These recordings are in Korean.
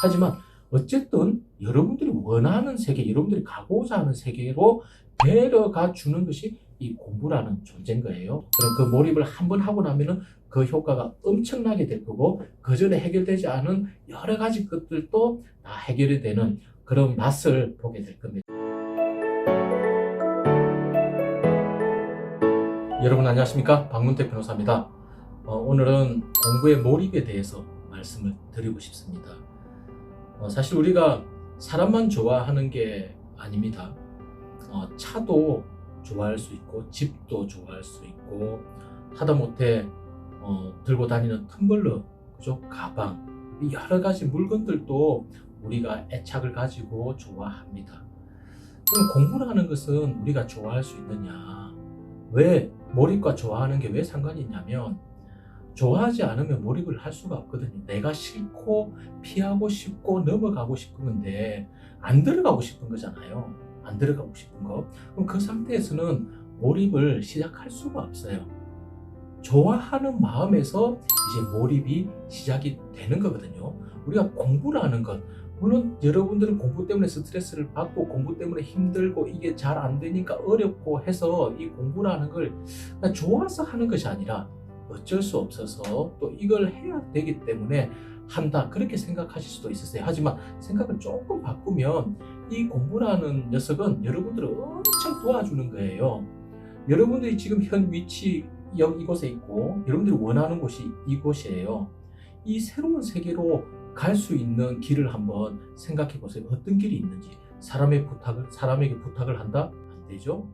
하지만 어쨌든 여러분들이 원하는 세계, 여러분들이 가고자 하는 세계로 데려가 주는 것이 이 공부라는 존재인 거예요. 그럼 그 몰입을 한번 하고 나면은 그 효과가 엄청나게 될 거고, 그 전에 해결되지 않은 여러 가지 것들도 다 해결이 되는 그런 맛을 보게 될 겁니다. 여러분 안녕하십니까? 박문택 변호사입니다. 오늘은 공부의 몰입에 대해서 말씀을 드리고 싶습니다. 사실 우리가 사람만 좋아하는 게 아닙니다. 차도 좋아할 수 있고, 집도 좋아할 수 있고, 하다못해 들고 다니는 텀블러, 그죠? 가방, 여러 가지 물건들도 우리가 애착을 가지고 좋아합니다. 그럼 공부라는 것은 우리가 좋아할 수 있느냐? 왜 몰입과 좋아하는 게 왜 상관이 있냐면, 좋아하지 않으면 몰입을 할 수가 없거든요. 내가 싫고 피하고 싶고 넘어가고 싶은 건데 안 들어가고 싶은 거잖아요. 안 들어가고 싶은 거. 그럼 그 상태에서는 몰입을 시작할 수가 없어요. 좋아하는 마음에서 이제 몰입이 시작이 되는 거거든요. 우리가 공부라는 것, 물론 여러분들은 공부 때문에 스트레스를 받고 공부 때문에 힘들고 이게 잘 안 되니까 어렵고 해서 이 공부라는 걸 좋아서 하는 것이 아니라 어쩔 수 없어서 또 이걸 해야 되기 때문에 한다, 그렇게 생각하실 수도 있으세요. 하지만 생각을 조금 바꾸면 이 공부라는 녀석은 여러분들을 엄청 도와주는 거예요. 여러분들이 지금 현 위치 이곳에 있고 여러분들이 원하는 곳이 이곳이에요. 이 새로운 세계로 갈 수 있는 길을 한번 생각해 보세요. 어떤 길이 있는지. 사람에게 부탁을 한다? 안 되죠.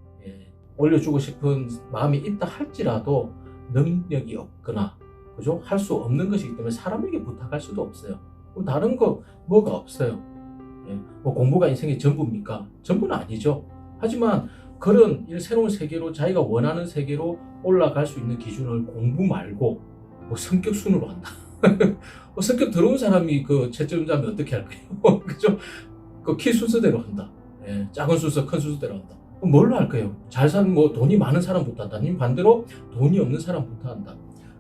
올려주고 싶은 마음이 있다 할지라도 능력이 없거나, 그죠? 할 수 없는 것이기 때문에 사람에게 부탁할 수도 없어요. 그럼 다른 거 뭐가 없어요. 뭐 공부가 인생의 전부입니까? 전부는 아니죠. 하지만 그런 새로운 세계로, 자기가 원하는 세계로 올라갈 수 있는 기준을 공부 말고 뭐 성격 순으로 한다. 성격 더러운 사람이 그 채점자면 어떻게 할까요? 그죠? 그 키 순서대로 한다. 작은 순서, 큰 순서대로 한다. 그럼 뭘로 할까요? 잘 사는, 뭐 돈이 많은 사람부터 한다. 아니면 반대로 돈이 없는 사람부터 한다.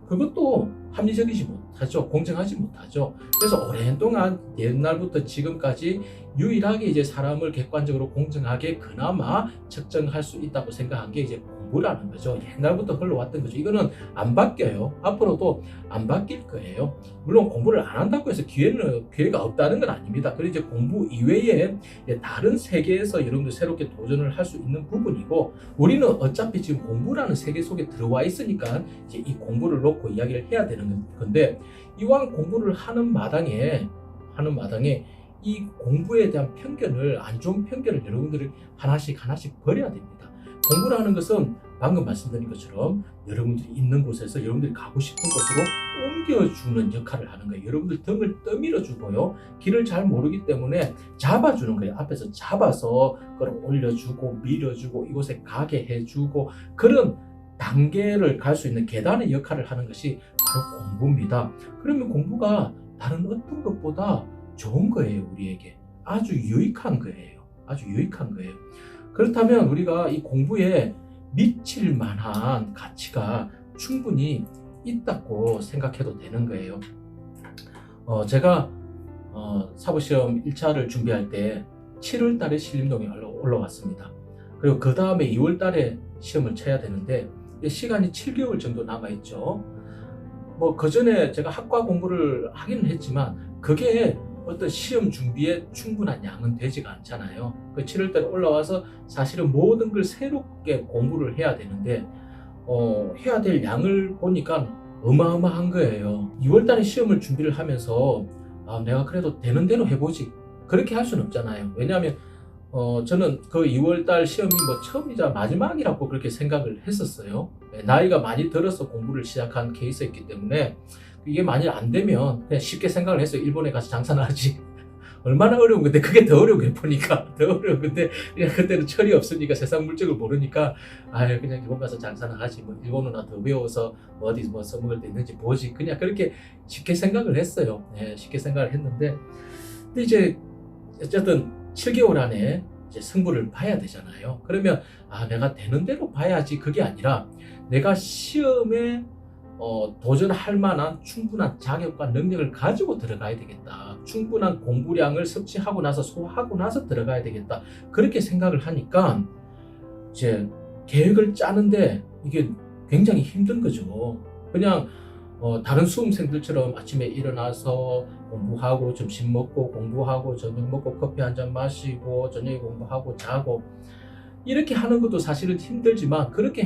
그것도 합리적이지 못하죠. 공정하지 못하죠. 그래서 오랜 동안 옛날부터 지금까지 유일하게 이제 사람을 객관적으로 공정하게 그나마 측정할 수 있다고 생각한 게 이제 공부라는 거죠. 옛날부터 흘러왔던 거죠. 이거는 안 바뀌어요. 앞으로도 안 바뀔 거예요. 물론 공부를 안 한다고 해서 기회가 없다는 건 아닙니다. 그리고 이제 공부 이외에 다른 세계에서 여러분들 새롭게 도전을 할 수 있는 부분이고, 우리는 어차피 지금 공부라는 세계 속에 들어와 있으니까 이제 이 공부를 놓고 이야기를 해야 되는 건데, 이왕 공부를 하는 마당에 이 공부에 대한 편견을, 안 좋은 편견을 여러분들이 하나씩 버려야 됩니다. 공부라는 것은 방금 말씀드린 것처럼 여러분들이 있는 곳에서 여러분들이 가고 싶은 곳으로 옮겨주는 역할을 하는 거예요. 여러분들 등을 떠밀어 주고요. 길을 잘 모르기 때문에 잡아주는 거예요. 앞에서 잡아서 그걸 올려주고 밀어주고 이곳에 가게 해주고, 그런 단계를 갈 수 있는 계단의 역할을 하는 것이 바로 공부입니다. 그러면 공부가 다른 어떤 것보다 좋은 거예요. 우리에게 아주 유익한 거예요. 아주 유익한 거예요. 그렇다면 우리가 이 공부에 미칠 만한 가치가 충분히 있다고 생각해도 되는 거예요. 제가 사법시험 1차를 준비할 때 7월 달에 신림동에 올라왔습니다. 그리고 그 다음에 2월 달에 시험을 쳐야 되는데 시간이 7개월 정도 남아있죠. 뭐 그 전에 제가 학과 공부를 하기는 했지만 그게 어떤 시험 준비에 충분한 양은 되지가 않잖아요. 그 7월달에 올라와서 사실은 모든 걸 새롭게 공부를 해야 되는데 해야 될 양을 보니까 어마어마한 거예요. 2월달에 시험을 준비를 하면서 내가 그래도 되는 대로 해보지, 그렇게 할 수는 없잖아요. 왜냐하면 저는 그 2월달 시험이 뭐 처음이자 마지막이라고 그렇게 생각을 했었어요. 나이가 많이 들어서 공부를 시작한 케이스였기 때문에 이게 만일 안 되면 그냥 쉽게 생각을 했어요. 일본에 가서 장사나 하지. 얼마나 어려운 건데, 그게 더 어려운 게 보니까 더 어려운 건데, 그냥 그때는 철이 없으니까, 세상 물정을 모르니까 그냥 일본 가서 장사나 하지, 뭐 일본어나 더 배워서 어디 뭐 써먹을 데 있는지 보지, 그냥 그렇게 쉽게 생각을 했어요. 쉽게 생각을 했는데, 근데 이제 어쨌든 7개월 안에 이제 승부를 봐야 되잖아요. 그러면 내가 되는 대로 봐야지, 그게 아니라 내가 시험에 도전할 만한 충분한 자격과 능력을 가지고 들어가야 되겠다. 충분한 공부량을 섭취하고 나서 소화하고 나서 들어가야 되겠다. 그렇게 생각을 하니까 이제 계획을 짜는데 이게 굉장히 힘든 거죠. 그냥 다른 수험생들처럼 아침에 일어나서 공부하고 점심 먹고 공부하고 저녁 먹고 커피 한 잔 마시고 저녁에 공부하고 자고 이렇게 하는 것도 사실은 힘들지만 그렇게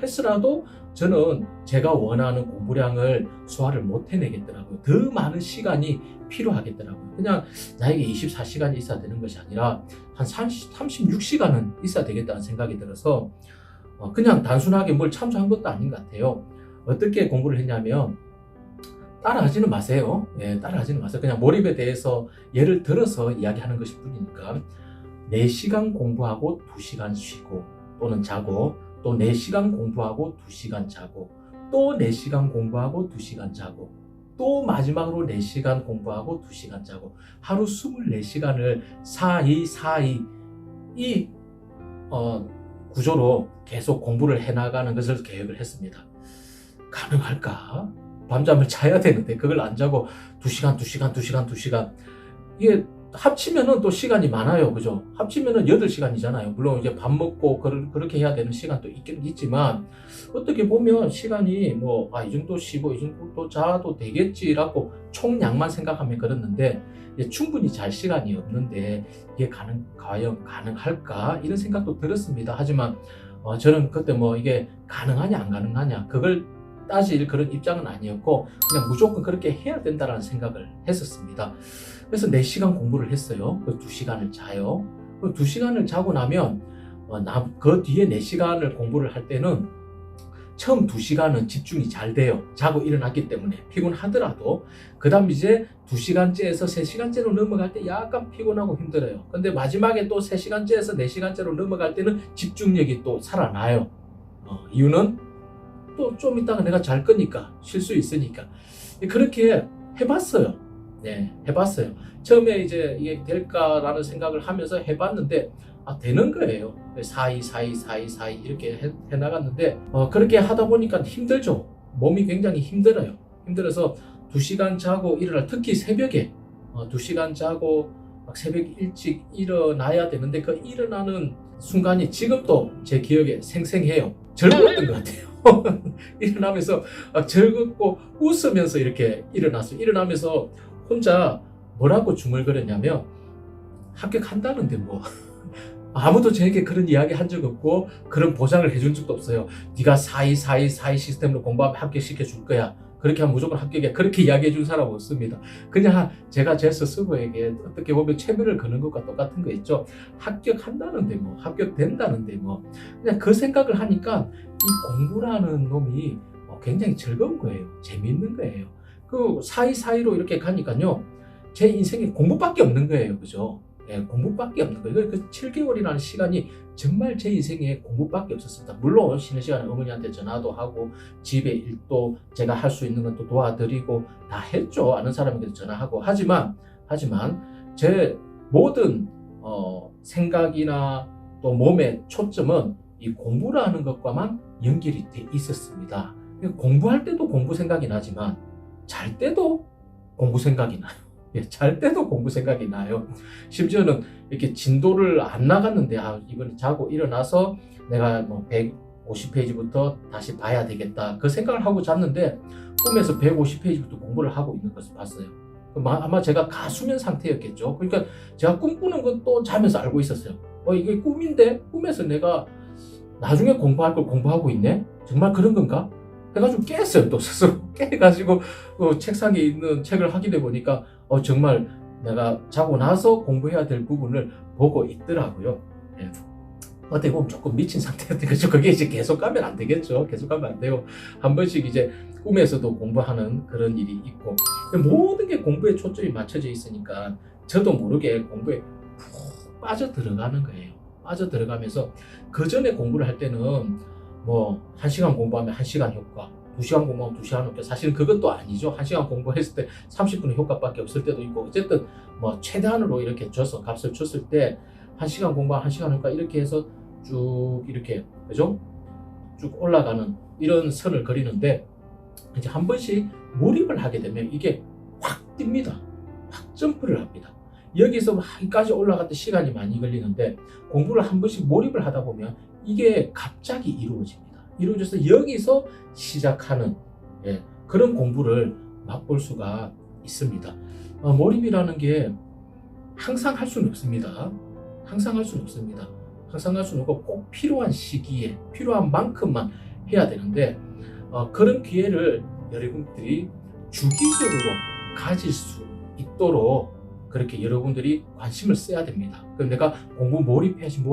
했으라도 저는 제가 원하는 공부량을 소화를 못 해내겠더라고요. 더 많은 시간이 필요하겠더라고요. 그냥 나에게 24시간이 있어야 되는 것이 아니라 한 36시간은 있어야 되겠다는 생각이 들어서 그냥 단순하게 뭘 참조한 것도 아닌 것 같아요. 어떻게 공부를 했냐면 따라하지는 마세요. 예, 따라하지는 마세요. 그냥 몰입에 대해서 예를 들어서 이야기하는 것일 뿐이니까 4시간 공부하고 2시간 쉬고 또는 자고 또 4시간 공부하고 2시간 자고 또 4시간 공부하고 2시간 자고 또 마지막으로 4시간 공부하고 2시간 자고 하루 24시간을 4-2-4-2 이 구조로 계속 공부를 해나가는 것을 계획을 했습니다. 가능할까? 밤잠을 자야 되는데 그걸 안 자고 2시간 이게 합치면은 또 시간이 많아요. 그죠? 합치면은 8시간이잖아요. 물론 이제 밥 먹고 그렇게 해야 되는 시간도 있긴 있지만 어떻게 보면 시간이 이 정도 쉬고 이 정도 자도 되겠지라고 총량만 생각하면 그렇는데 충분히 잘 시간이 없는데 이게 과연 가능할까? 이런 생각도 들었습니다. 하지만 저는 그때 이게 가능하냐 안 가능하냐 그걸 따질 그런 입장은 아니었고 그냥 무조건 그렇게 해야 된다는 생각을 했었습니다. 그래서 4시간 공부를 했어요. 그 2시간을 자요. 그 2시간을 자고 나면 그 뒤에 4시간을 공부를 할 때는 처음 2시간은 집중이 잘 돼요. 자고 일어났기 때문에 피곤하더라도 그 다음 이제 2시간째에서 3시간째로 넘어갈 때 약간 피곤하고 힘들어요. 근데 마지막에 또 3시간째에서 4시간째로 넘어갈 때는 집중력이 또 살아나요. 이유는 또 좀 있다가 내가 잘 거니까 쉴 수 있으니까 그렇게 해봤어요. 네, 해봤어요. 처음에 이제 이게 될까라는 생각을 하면서 해봤는데 되는 거예요. 4-2-4-2-4-2-4-2 이렇게 해나갔는데 그렇게 하다 보니까 힘들죠. 몸이 굉장히 힘들어요. 힘들어서 2시간 자고 일어날 특히 새벽에 2시간 자고 막 새벽 일찍 일어나야 되는데 그 일어나는 순간이 지금도 제 기억에 생생해요. 즐거웠던 것 같아요. 일어나면서 즐겁고 웃으면서 이렇게 일어나면서 혼자 뭐라고 중얼거렸냐면 합격한다는데 아무도 저에게 그런 이야기 한 적 없고 그런 보장을 해준 적도 없어요. 네가 4-2-4-2-4-2 시스템으로 공부하면 합격시켜 줄 거야. 그렇게 하면 무조건 합격이야. 그렇게 이야기해 준 사람은 없습니다. 그냥 제가 제 스스로에게 어떻게 보면 체면을 거는 것과 똑같은 거 있죠. 합격한다는데 합격된다는데 그냥 그 생각을 하니까 이 공부라는 놈이 굉장히 즐거운 거예요. 재미있는 거예요. 그 사이사이로 이렇게 가니까요. 제 인생에 공부밖에 없는 거예요. 그죠? 예, 공부밖에 없는 거예요. 그 7개월이라는 시간이 정말 제 인생에 공부밖에 없었습니다. 물론 쉬는 시간에 어머니한테 전화도 하고 집에 일도 제가 할 수 있는 것도 도와드리고 다 했죠. 아는 사람에게 전화하고 하지만 제 모든 생각이나 또 몸의 초점은 이 공부라는 것과만 연결이 돼 있었습니다. 공부할 때도 공부 생각이 나지만 잘 때도 공부 생각이 나요. 예, 잘 때도 공부 생각이 나요. 심지어는 이렇게 진도를 안 나갔는데 이번에 자고 일어나서 내가 150페이지부터 다시 봐야 되겠다 그 생각을 하고 잤는데 꿈에서 150페이지부터 공부를 하고 있는 것을 봤어요. 아마 제가 가수면 상태였겠죠. 그러니까 제가 꿈꾸는 건 또 자면서 알고 있었어요. 이게 꿈인데 꿈에서 내가 나중에 공부할 걸 공부하고 있네? 정말 그런 건가? 해가지고 깼어요. 또 스스로 깨가지고 책상에 있는 책을 확인해 보니까 정말 내가 자고 나서 공부해야 될 부분을 보고 있더라고요. 예. 어떻게 보면 조금 미친 상태였던 거죠. 그게 이제 계속 가면 안 되겠죠. 계속 가면 안 되고 한 번씩 이제 꿈에서도 공부하는 그런 일이 있고 모든 게 공부에 초점이 맞춰져 있으니까 저도 모르게 공부에 푹 빠져 들어가는 거예요. 빠져 들어가면서 그 전에 공부를 할 때는 1시간 공부하면 1시간 효과, 2시간 공부하면 2시간 효과. 사실은 그것도 아니죠. 1시간 공부했을 때 30분의 효과밖에 없을 때도 있고 어쨌든 최대한으로 이렇게 값을 줬을 때 1시간 공부하면 1시간 효과 이렇게 해서 쭉 이렇게 그죠? 쭉 올라가는 이런 선을 그리는데 이제 한 번씩 몰입을 하게 되면 이게 확 뜁니다. 확 점프를 합니다. 여기서 여기까지 올라갈 때 시간이 많이 걸리는데 공부를 한 번씩 몰입을 하다 보면 이게 갑자기 이루어집니다. 이루어져서 여기서 시작하는 그런 공부를 맛볼 수가 있습니다. 몰입이라는 게 항상 할 수는 없습니다. 항상 할 수는 없습니다. 항상 할 수는 없고 꼭 필요한 시기에 필요한 만큼만 해야 되는데 그런 기회를 여러분들이 주기적으로 가질 수 있도록 그렇게 여러분들이 관심을 써야 됩니다. 그럼 내가 공부 몰입해야지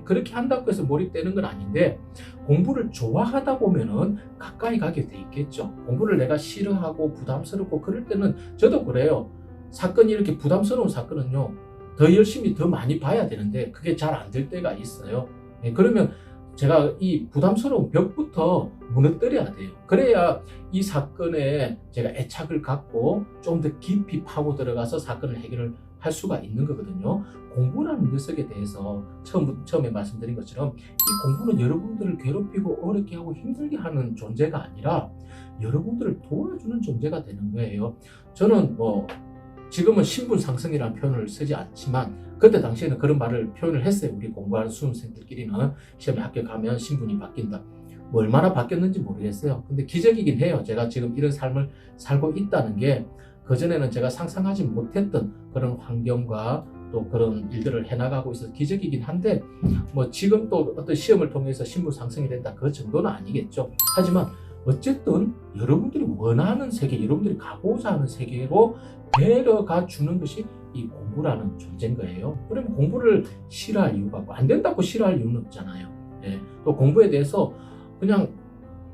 그렇게 한다고 해서 몰입되는 건 아닌데 공부를 좋아하다 보면은 가까이 가게 돼 있겠죠. 공부를 내가 싫어하고 부담스럽고 그럴 때는 저도 그래요. 사건이 이렇게 부담스러운 사건은요 더 열심히 더 많이 봐야 되는데 그게 잘 안 될 때가 있어요. 그러면 제가 이 부담스러운 벽부터 무너뜨려야 돼요. 그래야 이 사건에 제가 애착을 갖고 좀 더 깊이 파고 들어가서 사건을 해결을 할 수가 있는 거거든요. 공부라는 녀석에 대해서 처음에 말씀드린 것처럼 이 공부는 여러분들을 괴롭히고 어렵게 하고 힘들게 하는 존재가 아니라 여러분들을 도와주는 존재가 되는 거예요. 저는 지금은 신분 상승이라는 표현을 쓰지 않지만 그때 당시에는 그런 표현을 했어요. 우리 공부하는 수험생들끼리는 시험에 합격하면 신분이 바뀐다. 얼마나 바뀌었는지 모르겠어요. 근데 기적이긴 해요. 제가 지금 이런 삶을 살고 있다는 게 그전에는 제가 상상하지 못했던 그런 환경과 또 그런 일들을 해나가고 있어서 기적이긴 한데 지금 또 어떤 시험을 통해서 신분 상승이 된다 그 정도는 아니겠죠. 하지만 어쨌든 여러분들이 원하는 세계, 여러분들이 가고자 하는 세계로 데려가 주는 것이 이 공부라는 존재인 거예요. 그러면 공부를 싫어할 이유가 없고 안 된다고 싫어할 이유는 없잖아요. 또 공부에 대해서 그냥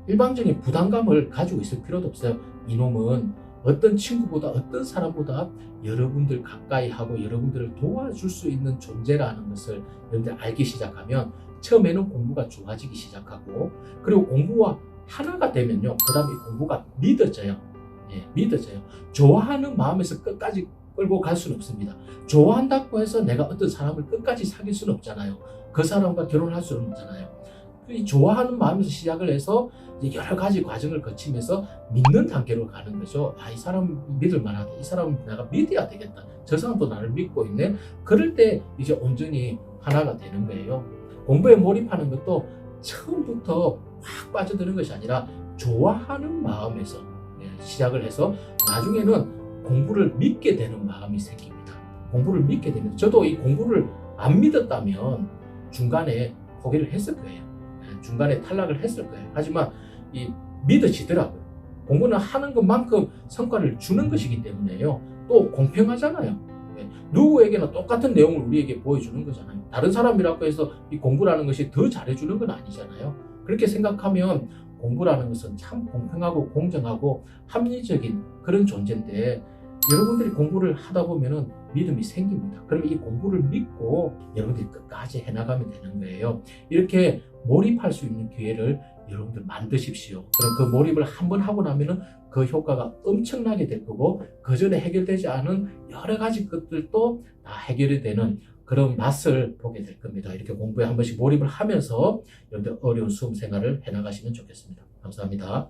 일방적인 부담감을 가지고 있을 필요도 없어요. 이놈은 어떤 친구보다 어떤 사람보다 여러분들 가까이 하고 여러분들을 도와줄 수 있는 존재라는 것을 여러분들 알기 시작하면 처음에는 공부가 좋아지기 시작하고 그리고 공부와 하나가 되면요 그 다음에 공부가 믿어져요. 믿어져요. 좋아하는 마음에서 끝까지 끌고 갈 수는 없습니다. 좋아한다고 해서 내가 어떤 사람을 끝까지 사귈 수는 없잖아요. 그 사람과 결혼할 수는 없잖아요. 이 좋아하는 마음에서 시작을 해서 이제 여러 가지 과정을 거치면서 믿는 단계로 가는 거죠. 이 사람 믿을 만하다. 이 사람은 내가 믿어야 되겠다. 저 사람도 나를 믿고 있네. 그럴 때 이제 온전히 하나가 되는 거예요. 공부에 몰입하는 것도 처음부터 확 빠져드는 것이 아니라 좋아하는 마음에서 시작을 해서 나중에는 공부를 믿게 되는 마음이 생깁니다. 공부를 믿게 되면 저도 이 공부를 안 믿었다면 중간에 포기를 했을 거예요. 중간에 탈락을 했을 거예요. 하지만 믿어지더라고요. 공부는 하는 것만큼 성과를 주는 것이기 때문에요. 또 공평하잖아요. 누구에게나 똑같은 내용을 우리에게 보여주는 거잖아요. 다른 사람이라고 해서 이 공부라는 것이 더 잘해주는 건 아니잖아요. 그렇게 생각하면 공부라는 것은 참 공평하고 공정하고 합리적인 그런 존재인데 여러분들이 공부를 하다 보면은 믿음이 생깁니다. 그러면 이 공부를 믿고 여러분들이 끝까지 해나가면 되는 거예요. 이렇게 몰입할 수 있는 기회를 여러분들 만드십시오. 그럼 그 몰입을 한번 하고 나면은 그 효과가 엄청나게 될 거고 그 전에 해결되지 않은 여러 가지 것들도 다 해결이 되는 그런 맛을 보게 될 겁니다. 이렇게 공부에 한 번씩 몰입을 하면서 여러분들 어려운 수험 생활을 해나가시면 좋겠습니다. 감사합니다.